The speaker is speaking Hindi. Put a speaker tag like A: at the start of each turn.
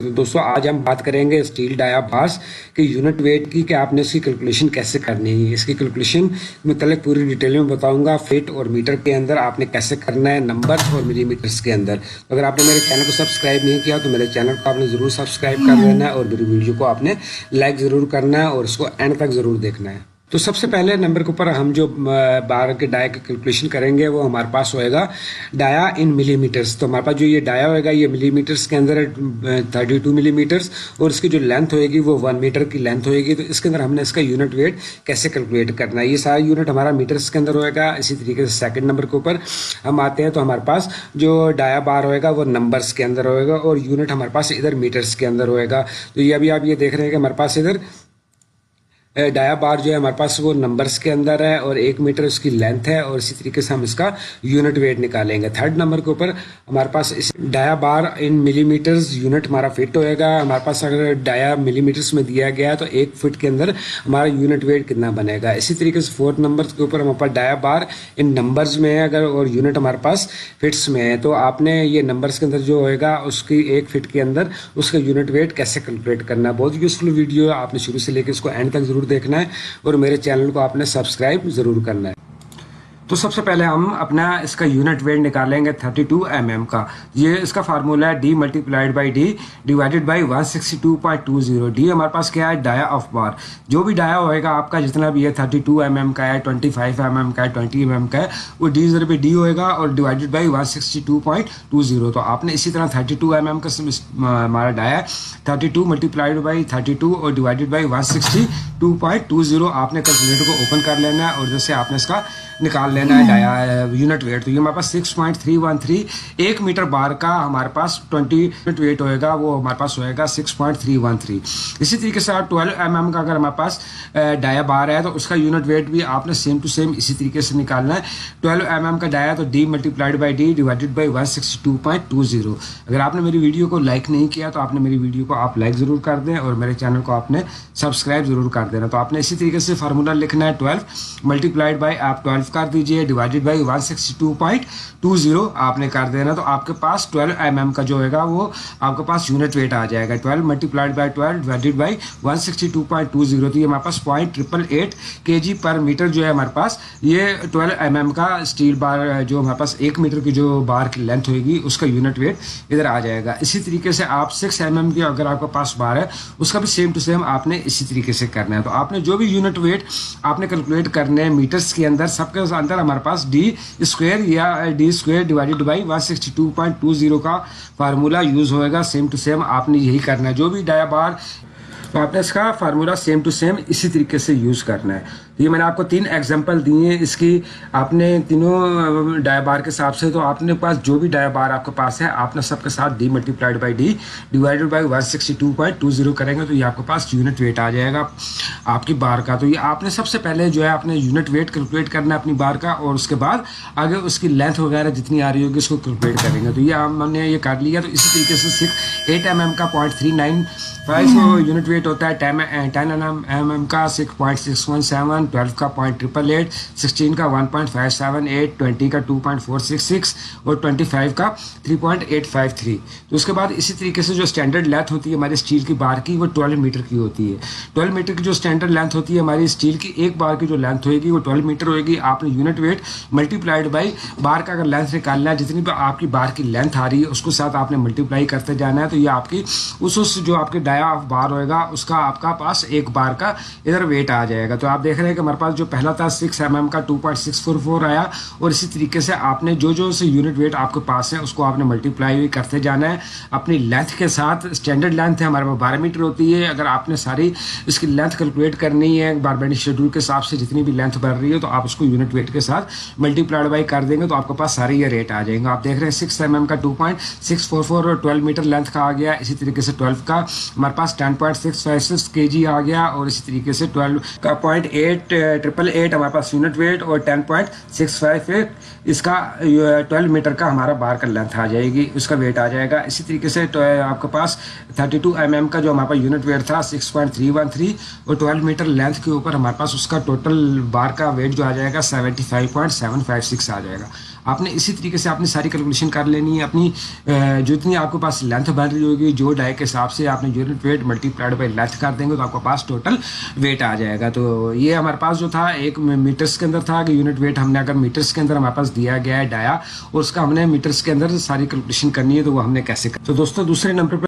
A: तो दोस्तों आज हम बात करेंगे स्टील डाया बार्स के यूनिट वेट की कि आपने इसकी कैलकुलेशन कैसे करनी है। इसकी कैलकुलेशन मतलब पूरी डिटेल में बताऊंगा। फीट और मीटर के अंदर आपने कैसे करना है, नंबर्स और मिलीमीटर्स के अंदर। तो अगर आपने मेरे चैनल को सब्सक्राइब नहीं किया तो मेरे चैनल को आपने ज़रूर सब्सक्राइब कर लेना है और मेरी वीडियो को आपने लाइक ज़रूर करना है और इसको एंड तक ज़रूर देखना है। तो सबसे पहले नंबर के ऊपर हम जो बार के डाया की कैलकुलेशन करेंगे वो हमारे पास होएगा डाया इन मिलीमीटर्स। तो हमारे पास जो ये डाया होएगा ये मिलीमीटर्स के अंदर 32 मिलीमीटर्स और इसकी जो लेंथ होएगी वो 1 मीटर की लेंथ होएगी। तो इसके अंदर हमने इसका यूनिट वेट कैसे कैलकुलेट करना है, ये सारा यूनिट हमारा मीटर्स के अंदर होएगा। इसी तरीके से सेकंड नंबर के ऊपर हम आते हैं तो हमारे पास जो डाया बार होएगा वो नंबर्स के अंदर होएगा और यूनिट हमारे पास इधर मीटर्स के अंदर होएगा। तो ये अभी आप ये देख रहे हैं कि हमारे पास इधर डाया बार जो है हमारे पास वो नंबर्स के अंदर है और 1 मीटर उसकी लेंथ है और इसी तरीके से हम इसका यूनिट वेट निकालेंगे। थर्ड नंबर के ऊपर हमारे पास इस डाया बार इन मिलीमीटर्स यूनिट हमारा फिट होएगा। हमारे पास अगर डाया मिलीमीटर्स में दिया गया है तो 1 फीट के अंदर हमारा यूनिट वेट कितना बनेगा। इसी तरीके से फोर्थ नंबर के ऊपर हमारे पास डाया बार इन नंबर्स में है अगर और यूनिट हमारे पास फिट्स में है तो आपने ये नंबर्स के अंदर जो होएगा उसकी 1 फीट के अंदर उसका यूनिट वेट कैसे कैलकुलेट करना है। बहुत यूजफुल वीडियो है, आपने शुरू से लेकर इसको एंड तक जरूर देखना है और मेरे चैनल को आपने सब्सक्राइब जरूर करना है। तो सबसे पहले हम अपना इसका यूनिट वेट निकालेंगे 32 mm का। ये इसका फार्मूला है d multiplied by d divided by 162.20। D हमारे पास क्या है, डाया ऑफ बार। जो भी डाया होएगा आपका जितना भी है 32 mm का है, 25 mm का है, 20 mm का है, वो d जर पे d होएगा और डिवाइडेड बाई 162.20। तो आपने इसी तरह 32 mm का हमारा डाया है 32 मल्टीप्लाइड बाई 32 और डिवाइडेड बाई 162.20। आपने कैलकुलेटर को ओपन कर लेना है और जैसे आपने इसका निकाल लेना है डाया यूनिट वेट। तो ये हमारे पास 6.313 1 मीटर बार का हमारे पास 20 यूनिट वेट होएगा, वो हमारे पास होएगा 6.313। इसी तरीके से 12 mm का अगर हमारे पास डाया बार है तो उसका यूनिट वेट भी आपने सेम टू सेम इसी तरीके से निकालना है। 12 mm का डाया तो d multiplied by d divided by 162.20। अगर आपने मेरी वीडियो को लाइक नहीं किया तो आपने मेरी वीडियो को आप लाइक ज़रूर कर दें और मेरे चैनल को आपने सब्सक्राइब ज़रूर कर देना। तो आपने इसी तरीके से फार्मूला लिखना है 12 मल्टीप्लाइड बाई आप 12 कर दीजिए डिवाइडेड बाई 162.20 आपने कर देना। तो आपके पास 12 mm का जो होगा वो आपके पास यूनिट वेट आ जाएगा 12 मल्टीप्लाइड बाई 12 डिवाइडेड बाई 162.20। तो ये हमारे पास 0.888 kg पर मीटर जो है हमारे पास ये 12 mm का स्टील बार जो हमारे पास 1 मीटर की जो बार की लेंथ होगी उसका यूनिट वेट इधर आ जाएगा। इसी तरीके से आप 6 mm की अगर आपके पास बार है उसका भी सेम टू सेम आपने इसी तरीके से करना है। तो आपने जो भी यूनिट वेट आपने कैलकुलेट करने हैं मीटर्स के अंदर सबके अंदर हमारे पास डी स्क्वायर या डी स्क्वायर डिवाइडेड बाई 162.20 का फार्मूला यूज होएगा। सेम टू सेम आपने यही करना है। जो भी डाया बार तो आपने इसका फार्मूला सेम टू सेम इसी तरीके से यूज़ करना है। ये मैंने आपको 3 एग्जांपल दिए हैं इसकी, आपने तीनों डाया बार के हिसाब से तो आपने पास जो भी डाया बार आपके पास है आपने सबके साथ d multiplied by d divided by 162.20 करेंगे तो ये आपके पास यूनिट वेट आ जाएगा आपकी बार का। तो ये आपने सबसे पहले जो है आपने यूनिट वेट कैलकुलेट करना है अपनी बार का और उसके बाद आगे उसकी लेंथ वगैरह जितनी आ रही होगी उसको कैलकुलेट करेंगे। तो ये हमने ये कर लिया। तो इसी तरीके से 8 mm का 0.395 यूनिट वेट होता है, 10 mm का 6.617, 12 का 0.888, 16 का 1.578, 20 का 2.466 और 25 का 3.853। तो उसके बाद इसी तरीके से जो स्टैंडर्ड लेंथ होती है हमारी स्टील की बार की वो 12 मीटर की होती है। 12 मीटर की जो स्टैंडर्ड लेंथ होती है हमारी स्टील की एक बार की जो लेंथ होगी वो 12 मीटर होगी। आपने यूनिट वेट मल्टीप्लाइड बाई बार का अगर लेंथ निकालना है जितनी भी आपकी बार की लेंथ आ रही है उसको साथ आपने मल्टीप्लाई करते जाना है। तो ये आपकी उस जो आपके डाया ऑफ बार होएगा उसका आपका पास एक बार का इधर वेट आ जाएगा। तो आप देख रहे हैं कि हमारे पास जो पहला था 6 mm का 2.644 आया और इसी तरीके से आपने जो से यूनिट वेट आपके पास है उसको आपने मल्टीप्लाई करते जाना है अपनी लेंथ के साथ। स्टैंडर्ड लेंथ है हमारे पास 12 मीटर होती है। अगर आपने सारी इसकी लेंथ कैलकुलेट करनी है बारबेंडिंग शेड्यूल के हिसाब से जितनी भी लेंथ बढ़ रही है तो आप उसको यूनिट वेट के साथ मल्टीप्लाइड बाई कर देंगे तो आपके पास सारे ये रेट आ जाएंगे। आप देख रहे हैं 6 mm का 2.644 और 12 मीटर लेंथ का आ गया। इसी तरीके से 12 का हमारे पास 10.656 kg आ गया और इसी तरीके से 12 का 0.888 हमारे पास यूनिट वेट और 10.658 इसका 12 मीटर का हमारा बार का लेंथ आ जाएगी, उसका वेट आ जाएगा। इसी तरीके से आपके पास 32 mm का जो हमारे पास यूनिट वेट था 6.313 और 12 मीटर लेंथ के ऊपर हमारे पास उसका टोटल बार का वेट जो आ जाएगा 75.756 आ जाएगा। आपने इसी तरीके से आपने सारी कैलकुलेशन कर लेनी है। अपनी जो इतनी आपके पास लेंथ बन रही होगी, जो डाई के हिसाब से आपने unit weight multiplied by length कर देंगे तो आपके पास टोटल वेट आ जाएगा। तो ये हमारे पास जो था एक मीटर्स के अंदर था कि यूनिट वेट हमने अगर मीटर्स के अंदर हमारे पास दिया गया है डाया और उसका हमने मीटर्स के अंदर सारी कैलकुलेशन करनी है तो वो हमने कैसे कर। तो दोस्तों दूसरे नंबर पर